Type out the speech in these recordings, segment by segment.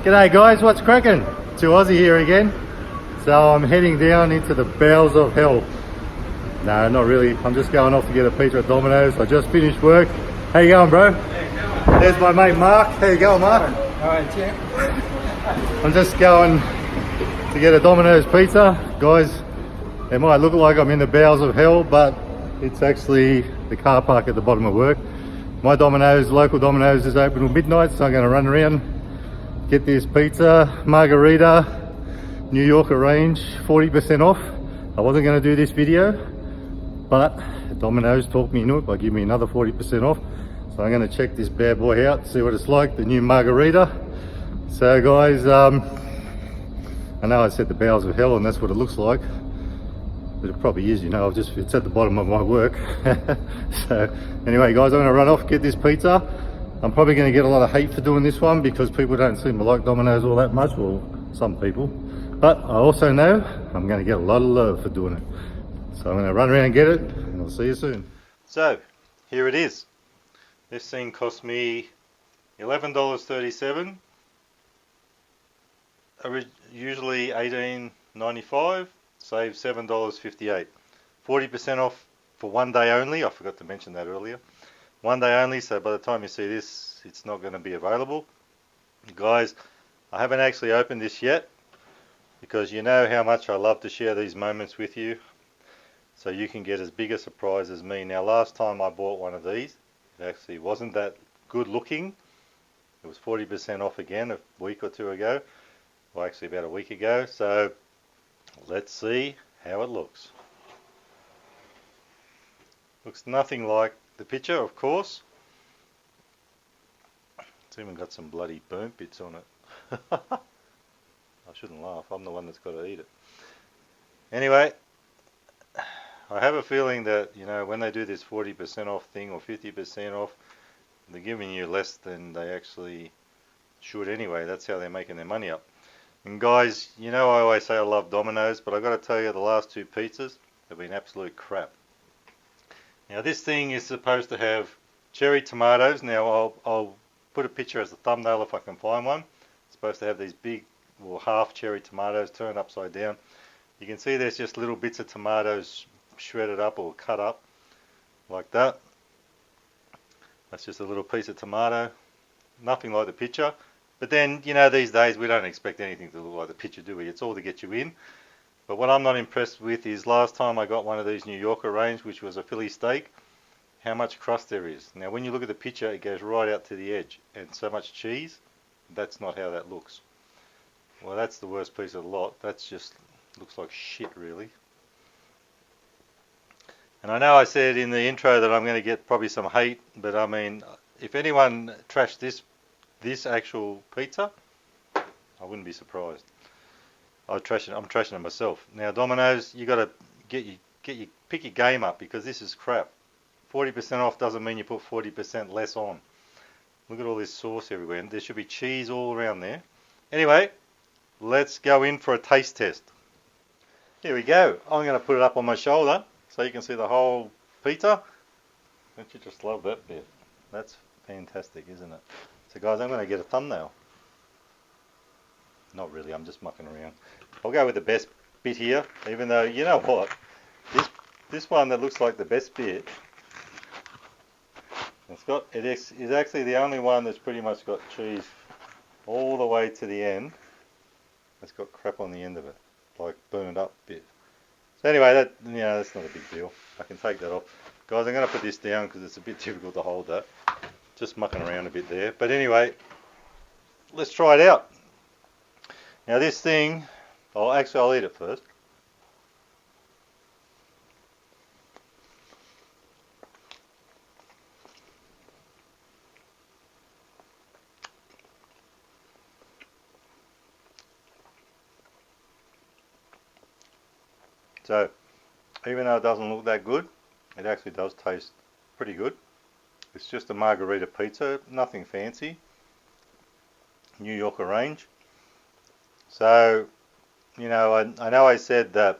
G'day guys, what's cracking? Two Aussie here again. So I'm heading down into the bowels of hell. No, not really. I'm just going off to get a pizza at Domino's. I just finished work. How you going, bro? There's my mate Mark. How you going, Mark? Alright, champ. I'm just going to get a Domino's pizza. Guys, it might look like I'm in the bowels of hell, but it's actually the car park at the bottom of work. My Domino's, local Domino's, is open till midnight, so I'm going to run around, get this pizza, margarita, New Yorker range, 40% off. I wasn't going to do this video, but Domino's talked me into it by giving me another 40% off. So I'm going to check this bad boy out, see what it's like, the new margarita. So guys, I know I said the bowels of hell and that's what it looks like, but it probably is, you know, it's at the bottom of my work. So anyway guys, I'm going to run off, get this pizza. I'm probably going to get a lot of hate for doing this one because people don't seem to like Domino's all that much, well, some people. But I also know I'm going to get a lot of love for doing it. So I'm going to run around and get it, and I'll see you soon. So, here it is. This thing cost me $11.37. Usually $18.95. Save $7.58. 40% off for one day only. I forgot to mention that earlier. One day only, so by the time you see this, it's not going to be available. Guys, I haven't actually opened this yet because you know how much I love to share these moments with you, so you can get as big a surprise as me. Now, last time I bought one of these, it actually wasn't that good looking. It was 40% off again a week or two ago, well actually about a week ago, so let's see how it looks. Looks nothing like the picture, of course. It's even got some bloody burnt bits on it. I shouldn't laugh, I'm the one that's got to eat it. Anyway, I have a feeling that, you know, when they do this 40% off thing or 50% off, they're giving you less than they actually should anyway. That's how they're making their money up. And guys, you know I always say I love Domino's, but I've got to tell you the last two pizzas have been absolute crap. Now this thing is supposed to have cherry tomatoes. Now I'll put a picture as a thumbnail if I can find one. It's supposed to have these big, well, half cherry tomatoes turned upside down. You can see there's just little bits of tomatoes shredded up or cut up like that. That's just a little piece of tomato. Nothing like the picture. But then, you know, these days we don't expect anything to look like the picture, do we? It's all to get you in. But what I'm not impressed with is last time I got one of these New Yorker range, which was a Philly steak, how much crust there is. Now when you look at the picture, it goes right out to the edge, and so much cheese, that's not how that looks. Well, that's the worst piece of the lot. That's just looks like shit, really. And I know I said in the intro that I'm going to get probably some hate, but I mean, if anyone trashed this actual pizza, I wouldn't be surprised. I'm trashing it myself. Now Domino's, you got to pick your game up because this is crap. 40% off doesn't mean you put 40% less on. Look at all this sauce everywhere. There should be cheese all around there. Anyway, let's go in for a taste test. Here we go. I'm going to put it up on my shoulder so you can see the whole pizza. Don't you just love that bit? That's fantastic, isn't it? So guys, I'm going to get a thumbnail. Not really, I'm just mucking around. I'll go with the best bit here, even though, you know what? This one that looks like the best bit, it is actually the only one that's pretty much got cheese all the way to the end. It's got crap on the end of it, like burned up bit. So anyway, that's not a big deal. I can take that off. Guys, I'm going to put this down because it's a bit difficult to hold that. Just mucking around a bit there. But anyway, let's try it out. Now this thing, I'll eat it first. So, even though it doesn't look that good, it actually does taste pretty good. It's just a margarita pizza, nothing fancy. New Yorker range. So, you know, I know I said that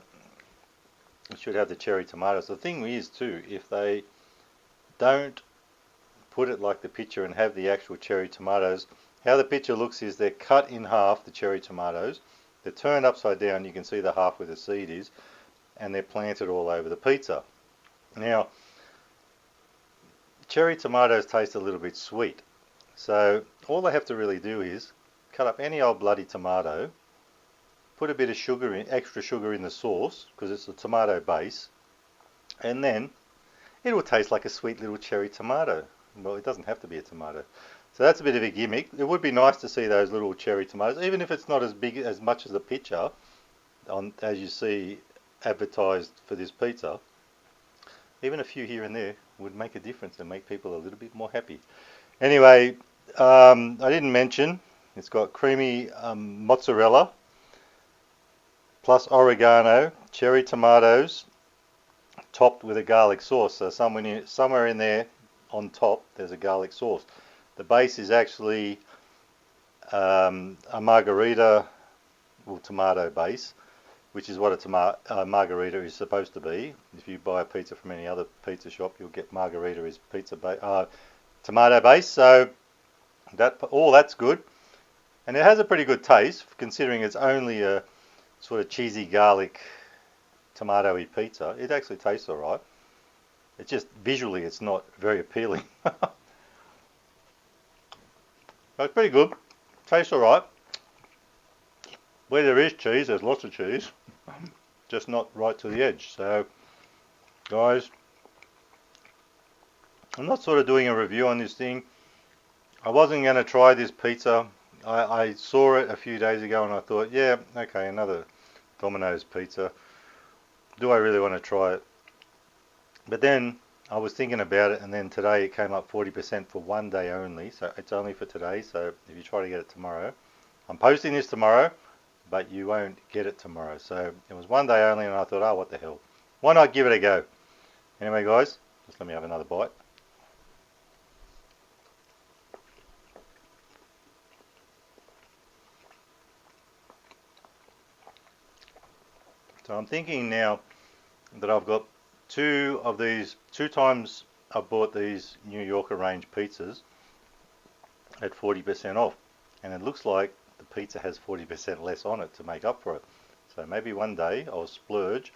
it should have the cherry tomatoes. The thing is too, if they don't put it like the picture and have the actual cherry tomatoes, How the picture looks is they're cut in half, the cherry tomatoes. They're turned upside down. You can see the half where the seed is, and they're planted all over the pizza. Now, cherry tomatoes taste a little bit sweet, so all they have to really do is cut up any old bloody tomato, put a bit of sugar in, extra sugar in the sauce because it's a tomato base, and then it will taste like a sweet little cherry tomato. Well, it doesn't have to be a tomato. So that's a bit of a gimmick. It would be nice to see those little cherry tomatoes, even if it's not as big as much as the picture, as you see advertised for this pizza. Even a few here and there would make a difference and make people a little bit more happy. Anyway, I didn't mention it's got creamy mozzarella plus oregano, cherry tomatoes, topped with a garlic sauce. So somewhere in there on top there's a garlic sauce. The base is actually a margarita or tomato base, which is what a margarita is supposed to be. If you buy a pizza from any other pizza shop, you'll get margarita is tomato base. So that's good, and it has a pretty good taste considering it's only a sort of cheesy garlic tomatoey pizza. It actually tastes alright. It's just visually it's not very appealing. But it's pretty good. Tastes alright. Where there is cheese, there's lots of cheese. Just not right to the edge. So, guys, I'm not sort of doing a review on this thing. I wasn't going to try this pizza. I saw it a few days ago and I thought, yeah, okay, another Domino's pizza. Do I really want to try it? But then I was thinking about it, and then today it came up 40% for one day only. So it's only for today. So if you try to get it tomorrow, I'm posting this tomorrow, but you won't get it tomorrow. So it was one day only, and I thought, oh, what the hell? Why not give it a go? Anyway, guys, just let me have another bite. So I'm thinking now that I've got two times I've bought these New Yorker range pizzas at 40% off, and it looks like the pizza has 40% less on it to make up for it. So maybe one day I'll splurge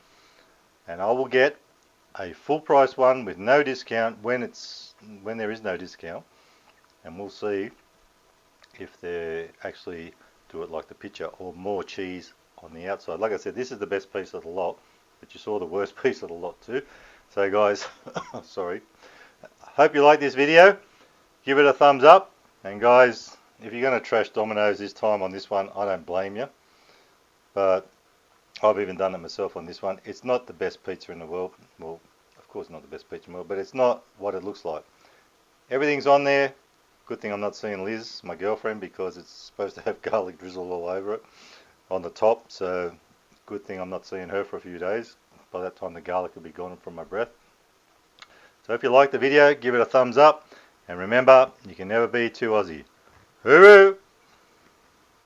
and I will get a full price one with no discount when there is no discount, and we'll see if they actually do it like the picture or more cheese on the outside. Like I said, this is the best piece of the lot, but you saw the worst piece of the lot too. So guys, sorry. Hope you like this video. Give it a thumbs up. And guys, if you're going to trash Domino's this time on this one, I don't blame you. But I've even done it myself on this one. It's not the best pizza in the world. Well, of course not the best pizza in the world, but it's not what it looks like. Everything's on there. Good thing I'm not seeing Liz, my girlfriend, because it's supposed to have garlic drizzle all over it on the top. So good thing I'm not seeing her for a few days. By that time the garlic will be gone from my breath. So if you like the video, give it a thumbs up. And remember, you can never be too Aussie. Hooroo!